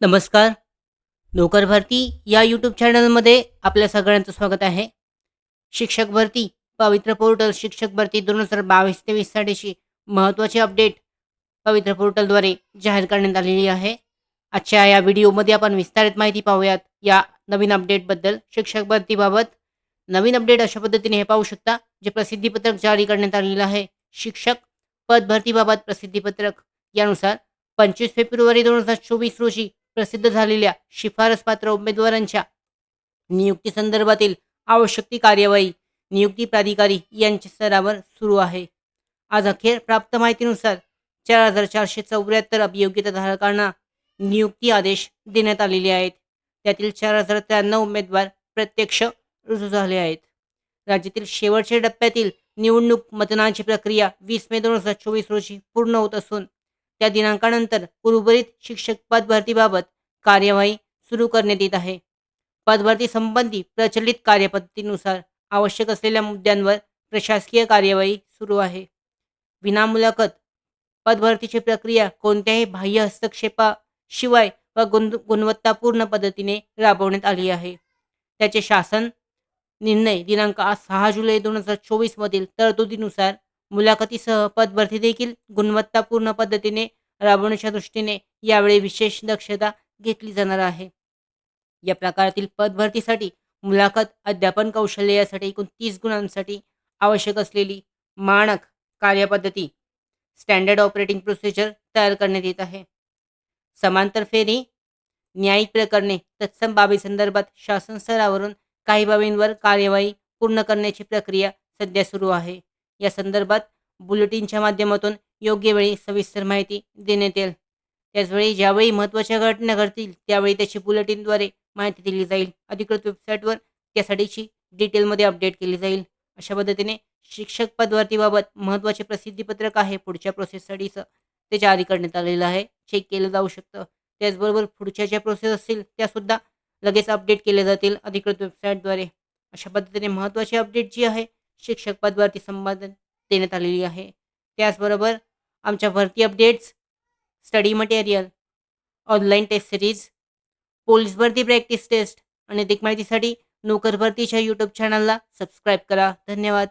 नमस्कार. नोकर भरती या यूट्यूब चॅनलमध्ये आपल्या सगळ्यांचं स्वागत आहे. शिक्षक भरती पवित्र पोर्टल शिक्षक भरती 2022-23 साठीची महत्त्वाची अपडेट पवित्र पोर्टलद्वारे जाहीर करण्यात आलेली आहे. आजच्या या व्हिडिओमध्ये आपण विस्तारित माहिती पाहूयात या नवीन अपडेटबद्दल. शिक्षक भरतीबाबत नवीन अपडेट अशा पद्धतीने हे पाहू शकता, जे प्रसिद्धीपत्रक जारी करण्यात आलेलं आहे. शिक्षक पद भरतीबाबत प्रसिद्धीपत्रक यानुसार 25 फेब्रुवारी 2024 रोजी प्रसिद्ध झालेल्या शिफारसपात्र उमेदवारांच्या नियुक्तीसंदर्भातील आवश्यक ती कार्यवाही नियुक्ती प्राधिकारी यांच्या स्तरावर सुरू आहे. आज अखेर प्राप्त माहितीनुसार 4,474 अभियोग्यताधारकांना नियुक्ती आदेश देण्यात आलेले आहेत. त्यातील 4,093 उमेदवार प्रत्यक्ष रुजू झाले आहेत. राज्यातील शेवटच्या टप्प्यातील निवडणूक मतदानाची प्रक्रिया 20 मे 2024 रोजी पूर्ण होत असून त्या दिनांकानंतर उर्वरित शिक्षक पद भरतीबाबत कार्यवाही सुरू करण्यात येत आहे. पदभरती संबंधी प्रचलित कार्यपद्धतीनुसार आवश्यक असलेल्या मुद्द्यांवर प्रशासकीय कार्यवाही सुरू आहे. विनामुलाखत पदभरतीची प्रक्रिया कोणत्याही बाह्य हस्तक्षेपाशिवाय व गुणवत्तापूर्ण पद्धतीने राबवण्यात आली आहे. त्याचे शासन निर्णय दिनांक 6 जुलै 2024 मधील तरतुदीनुसार मुलाखतीसह पदभरती देखील गुणवत्तापूर्ण पद्धतीने राबवण्याच्या दृष्टीने यावेळी विशेष दक्षता घेतली जाणार आहे. या प्रकारातील पदभरतीसाठी मुलाखत, अध्यापन कौशल्य यासाठी एकूण 30 गुणांसाठी आवश्यक असलेली मानक कार्यपद्धती स्टँडर्ड ऑपरेटिंग प्रोसिजर तयार करण्यात येत आहे. समांतर फेरी, न्यायिक प्रकरणे तत्सम बाबीसंदर्भात शासन स्तरावरून काही बाबींवर कार्यवाही पूर्ण करण्याची प्रक्रिया सध्या सुरू आहे. या संदर्भात बुलेटिनच्या माध्यमातून योग्य वेळी सविस्तर माहिती देण्यात येईल. त्याचवेळी ज्यावेळी महत्त्वाच्या घटना घडतील त्यावेळी त्याची बुलेटिनद्वारे माहिती दिली जाईल. अधिकृत वेबसाईटवर त्यासाठीची डिटेलमध्ये अपडेट केली जाईल. अशा पद्धतीने शिक्षक पदभरतीबाबत महत्त्वाचे प्रसिद्धीपत्रक आहे पुढच्या प्रोसेससाठीचं, ते जारी करण्यात आलेलं आहे. चेक केलं जाऊ शकतं. त्याचबरोबर पुढच्या ज्या प्रोसेस असतील त्यासुद्धा लगेच अपडेट केले जातील अधिकृत वेबसाईटद्वारे. अशा पद्धतीने महत्त्वाची अपडेट जी आहे शिक्षक पदभरती संबंधित देण्यात आलेली आहे. त्याचबरोबर आमच्या भरती updates, study material, online test series, police भरती प्रॅक्टिस टेस्ट आणि अधिक माहितीसाठी नोकर भरतीच्या यूट्यूब चॅनलला सबस्क्राईब करा. धन्यवाद.